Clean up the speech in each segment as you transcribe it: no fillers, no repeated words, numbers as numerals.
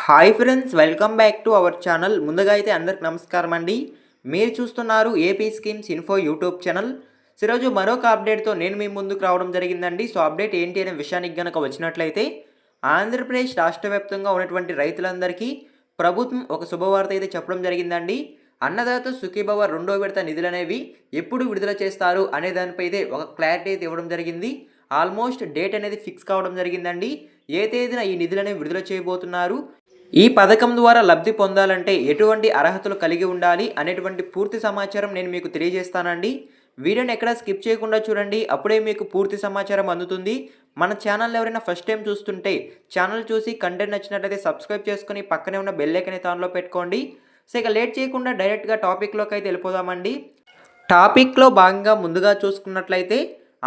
Hi friends, welcome back to our channel. ముందుగా అయితే అందరికి నమస్కారం అండి. మీరు చూస్తున్నారు AP schemes info YouTube channel. ఈరోజు మరొక అప్డేట్తో నేను మీ ముందుకు రావడం జరిగిందండి. సో అప్డేట్ ఏంటి అనే విషయానికి గనక వచ్చినట్లయితే, ఆంధ్రప్రదేశ్ రాష్ట్ర వ్యాప్తంగా ఉన్నటువంటి రైతులందరికీ ప్రభుత్వం ఒక శుభవార్త అయితే చెప్పడం జరిగిందండి. అన్నదాత సుఖీభవ రెండో విడత నిధులనేవి ఎప్పుడు విడుదల చేస్తారు అనే దానిపై అయితే ఒక క్లారిటీ అయితే ఇవ్వడం జరిగింది. ఆల్మోస్ట్ డేట్ అనేది ఫిక్స్ కావడం జరిగిందండి. ఏ తేదీన ఈ నిధులనేవి విడుదల చేయబోతున్నారు, ఈ పథకం ద్వారా లబ్ధి పొందాలంటే ఎటువంటి అర్హతలు కలిగి ఉండాలి అనేటువంటి పూర్తి సమాచారం నేను మీకు తెలియజేస్తానండి. వీడియోని ఎక్కడ స్కిప్ చేయకుండా చూడండి, అప్పుడే మీకు పూర్తి సమాచారం అందుతుంది. మన ఛానల్ ఎవరైనా ఫస్ట్ టైం చూస్తుంటే ఛానల్ చూసి కంటెంట్ నచ్చినట్లయితే సబ్స్క్రైబ్ చేసుకుని పక్కనే ఉన్న బెల్ ఐకాన్ అయితే ఆన్లో పెట్టుకోండి. సో ఇక లేట్ చేయకుండా డైరెక్ట్గా టాపిక్లోకి అయితే వెళ్ళిపోదామండి. టాపిక్లో భాగంగా ముందుగా చూసుకున్నట్లయితే,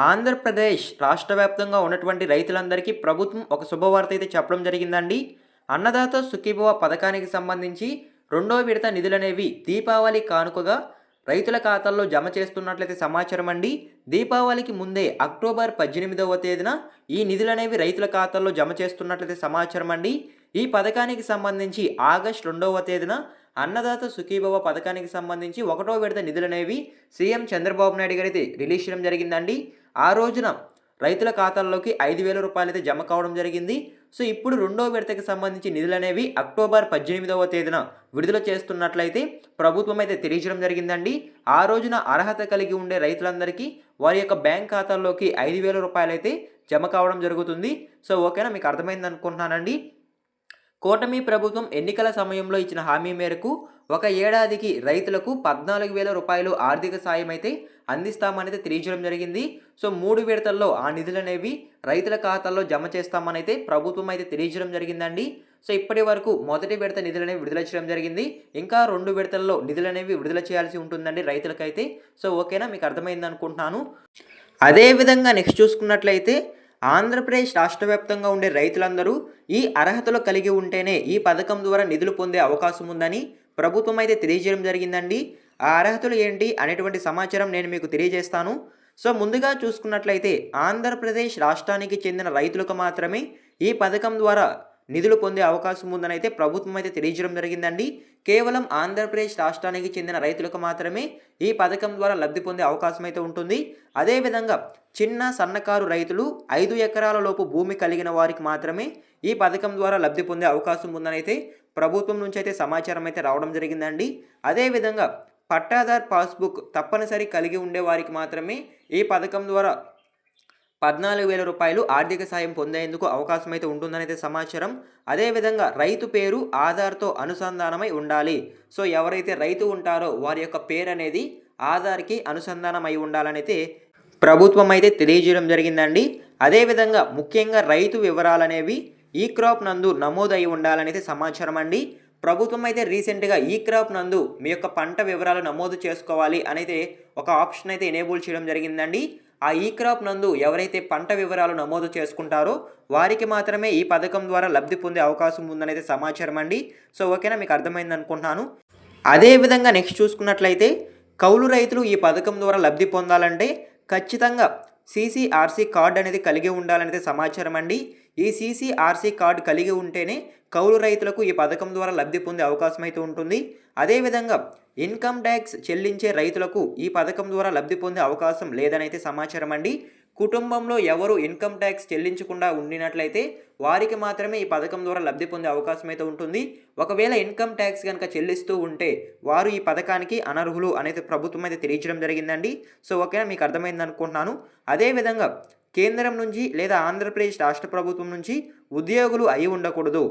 ఆంధ్రప్రదేశ్ రాష్ట్ర వ్యాప్తంగా ఉన్నటువంటి రైతులందరికీ ప్రభుత్వం ఒక శుభవార్త అయితే చెప్పడం జరిగిందండి. అన్నదాత సుఖీభవ పథకానికి సంబంధించి రెండో విడత నిధులనేవి దీపావళి కానుకగా రైతుల ఖాతాల్లో జమ చేస్తున్నట్లయితే సమాచారం అండి. దీపావళికి ముందే అక్టోబర్ 18వ తేదీన ఈ నిధులనేవి రైతుల ఖాతాల్లో జమ చేస్తున్నట్లయితే సమాచారం అండి. ఈ పథకానికి సంబంధించి ఆగస్టు 2వ తేదీన అన్నదాత సుఖీభవ పథకానికి సంబంధించి ఒకటో విడత నిధులనేవి సీఎం చంద్రబాబు నాయుడు గారు అయితే రిలీజ్ చేయడం జరిగిందండి. ఆ రోజున రైతుల ఖాతాల్లోకి 5,000 రూపాయలు అయితే జమ కావడం జరిగింది. సో ఇప్పుడు రెండో విడతకి సంబంధించి నిధులు అనేవి అక్టోబర్ 18వ తేదీన విడుదల చేస్తున్నట్లయితే ప్రభుత్వం అయితే తెలియజేయడం జరిగిందండి. ఆ రోజున అర్హత కలిగి ఉండే రైతులందరికీ వారి యొక్క బ్యాంక్ ఖాతాల్లోకి 5,000 రూపాయలు అయితే జమ కావడం జరుగుతుంది. సో ఓకేనా, మీకు అర్థమైంది అనుకుంటున్నానండి. కూటమి ప్రభుత్వం ఎన్నికల సమయంలో ఇచ్చిన హామీ మేరకు ఒక ఏడాదికి రైతులకు 14,000 రూపాయలు ఆర్థిక సాయం అయితే అందిస్తామని తెలియజేయడం జరిగింది. సో 3 విడతల్లో ఆ నిధులనేవి రైతుల ఖాతాల్లో జమ చేస్తామని అయితే ప్రభుత్వం అయితే తెలియజేయడం జరిగిందండి. సో ఇప్పటి వరకు మొదటి విడత నిధులనేవి విడుదల చేయడం జరిగింది. ఇంకా 2 విడతల్లో నిధులనేవి విడుదల చేయాల్సి ఉంటుందండి రైతులకైతే. సో ఓకేనా, మీకు అర్థమైంది అనుకుంటున్నాను. అదేవిధంగా నెక్స్ట్ చూసుకున్నట్లయితే, ఆంధ్రప్రదేశ్ రాష్ట్ర వ్యాప్తంగా ఉండే రైతులందరూ ఈ అర్హతలు కలిగి ఉంటేనే ఈ పథకం ద్వారా నిధులు పొందే అవకాశం ఉందని ప్రభుత్వం అయితే తెలియజేయడం జరిగిందండి. ఆ అర్హతలు ఏంటి అనేటువంటి సమాచారం నేను మీకు తెలియజేస్తాను. సో ముందుగా చూసుకున్నట్లయితే, ఆంధ్రప్రదేశ్ రాష్ట్రానికి చెందిన రైతులకు మాత్రమే ఈ పథకం ద్వారా నిధులు పొందే అవకాశం ఉందని అయితే ప్రభుత్వం అయితే తెలియజేయడం జరిగిందండి. కేవలం ఆంధ్రప్రదేశ్ రాష్ట్రానికి చెందిన రైతులకు మాత్రమే ఈ పథకం ద్వారా లబ్ధి పొందే అవకాశం అయితే ఉంటుంది. అదేవిధంగా చిన్న సన్నకారు రైతులు 5 ఎకరాల లోపు భూమి కలిగిన వారికి మాత్రమే ఈ పథకం ద్వారా లబ్ధి పొందే అవకాశం ఉందని అయితే ప్రభుత్వం నుంచి అయితే సమాచారం అయితే రావడం జరిగిందండి. అదేవిధంగా పట్టాదార్ పాస్బుక్ తప్పనిసరి కలిగి ఉండే వారికి మాత్రమే ఈ పథకం ద్వారా 14,000 రూపాయలు ఆర్థిక సాయం పొందేందుకు అవకాశం అయితే ఉంటుందని అయితే సమాచారం. అదేవిధంగా రైతు పేరు ఆధార్తో అనుసంధానమై ఉండాలి. సో ఎవరైతే రైతు ఉంటారో వారి యొక్క పేరు అనేది ఆధార్కి అనుసంధానం అయి ఉండాలని అయితే ప్రభుత్వం అయితే తెలియజేయడం జరిగిందండి. అదేవిధంగా ముఖ్యంగా రైతు వివరాలనేవి ఈ క్రాప్ నందు నమోదు అయి ఉండాలని అయితే సమాచారం అండి. ప్రభుత్వం అయితే రీసెంట్గా ఈ క్రాప్ నందు మీ యొక్క పంట వివరాలు నమోదు చేసుకోవాలి అనేది ఒక ఆప్షన్ అయితే ఎనేబుల్ చేయడం జరిగిందండి. ఆ ఈ క్రాప్ నందు ఎవరైతే పంట వివరాలు నమోదు చేసుకుంటారో వారికి మాత్రమే ఈ పథకం ద్వారా లబ్ధి పొందే అవకాశం ఉందనేది సమాచారం అండి. సో ఓకేనా, మీకు అర్థమైంది అనుకుంటున్నాను. అదేవిధంగా నెక్స్ట్ చూసుకున్నట్లయితే, కౌలు రైతులు ఈ పథకం ద్వారా లబ్ధి పొందాలంటే ఖచ్చితంగా సీసీఆర్సీ కార్డు అనేది కలిగి ఉండాలనేది సమాచారం అండి. ఈ సీసీఆర్సీ కార్డు కలిగి ఉంటేనే కౌలు రైతులకు ఈ పథకం ద్వారా లబ్ధి పొందే అవకాశం అయితే ఉంటుంది. అదేవిధంగా ఇన్కమ్ ట్యాక్స్ చెల్లించే రైతులకు ఈ పథకం ద్వారా లబ్ధి పొందే అవకాశం లేదని అయితే సమాచారం అండి. కుటుంబంలో ఎవరు ఇన్కమ్ ట్యాక్స్ చెల్లించకుండా ఉండినట్లయితే వారికి మాత్రమే ఈ పథకం ద్వారా లబ్ధి పొందే అవకాశం అయితే ఉంటుంది. ఒకవేళ ఇన్కమ్ ట్యాక్స్ కనుక చెల్లిస్తూ ఉంటే వారు ఈ పథకానికి అనర్హులు అనేది ప్రభుత్వం అయితే తెలియజేయడం జరిగిందండి. సో ఓకేనా, మీకు అర్థమైంది అనుకుంటున్నాను. అదేవిధంగా కేంద్రం నుంచి లేదా ఆంధ్రప్రదేశ్ రాష్ట్ర ప్రభుత్వం నుంచి ఉద్యోగులు అయి ఉండకూడదు.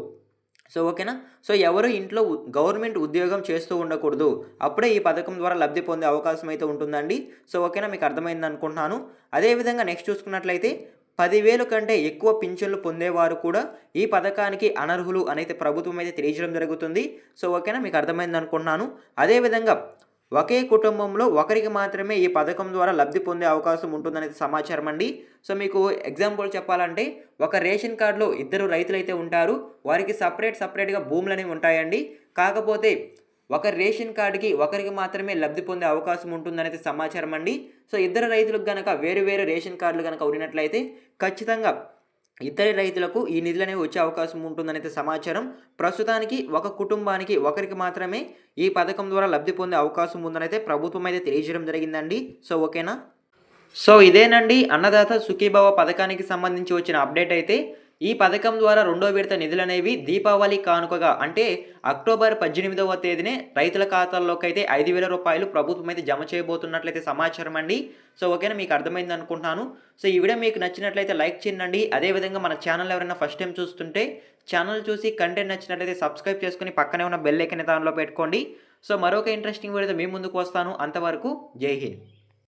సో ఓకేనా, సో ఎవరు ఇంట్లో గవర్నమెంట్ ఉద్యోగం చేస్తూ ఉండకూడదు, అప్పుడే ఈ పథకం ద్వారా లబ్ధి పొందే అవకాశం అయితే ఉంటుందండి. సో ఓకేనా, మీకు అర్థమైంది అనుకుంటున్నాను. అదేవిధంగా నెక్స్ట్ చూసుకున్నట్లయితే, 10,000 కంటే ఎక్కువ పింఛన్లు పొందేవారు కూడా ఈ పథకానికి అనర్హులు అనేది ప్రభుత్వం అయితే తెలియజేయడం జరుగుతుంది. సో ఓకేనా, మీకు అర్థమైంది అనుకుంటున్నాను. అదేవిధంగా ఒకే కుటుంబంలో ఒకరికి మాత్రమే ఈ పథకం ద్వారా లబ్ధి పొందే అవకాశం ఉంటుందనేది సమాచారం అండి. సో మీకు ఎగ్జాంపుల్ చెప్పాలంటే, ఒక రేషన్ కార్డులో 2 రైతులైతే ఉంటారు, వారికి సపరేట్గా భూములు అనేవి ఉంటాయండి. కాకపోతే ఒక రేషన్ కార్డుకి ఒకరికి మాత్రమే లబ్ధి పొందే అవకాశం ఉంటుందనేది సమాచారం అండి. సో 2 రైతులకు కనుక వేరు రేషన్ కార్డులు కనుక ఉన్నట్లయితే ఖచ్చితంగా ఇతర రైతులకు ఈ నిధులనేవి వచ్చే అవకాశం ఉంటుందనైతే సమాచారం. ప్రస్తుతానికి ఒక కుటుంబానికి ఒకరికి మాత్రమే ఈ పథకం ద్వారా లబ్ధి పొందే అవకాశం ఉందనైతే ప్రభుత్వం అయితే తెలియజేయడం జరిగిందండి. సో ఓకేనా? సో ఇదేనండి అన్నదాత సుఖీభవ పథకానికి సంబంధించి వచ్చిన అప్డేట్ అయితే. ఈ పథకం ద్వారా రెండో విడత నిధులనేవి దీపావళి కానుకగా అంటే అక్టోబర్ 18వ తేదీనే రైతుల ఖాతాల్లోకి అయితే రూ. 5,000 ప్రభుత్వం అయితే జమ చేయబోతున్నట్లయితే సమాచారం అండి. సో ఓకేనా, మీకు అర్థమైంది అనుకుంటున్నాను. సో ఈ వీడియో మీకు నచ్చినట్లయితే లైక్ చేయండి. అదేవిధంగా మన ఛానల్ ఎవరైనా ఫస్ట్ టైం చూస్తుంటే ఛానల్ చూసి కంటెంట్ నచ్చినట్లయితే సబ్స్క్రైబ్ చేసుకుని పక్కనే ఉన్న బెల్ ఐకాన్ దానిలో పెట్టుకోండి. సో మరొక ఇంట్రెస్టింగ్ వీడియోతో మీ ముందుకు వస్తాను. అంతవరకు జై హింద్.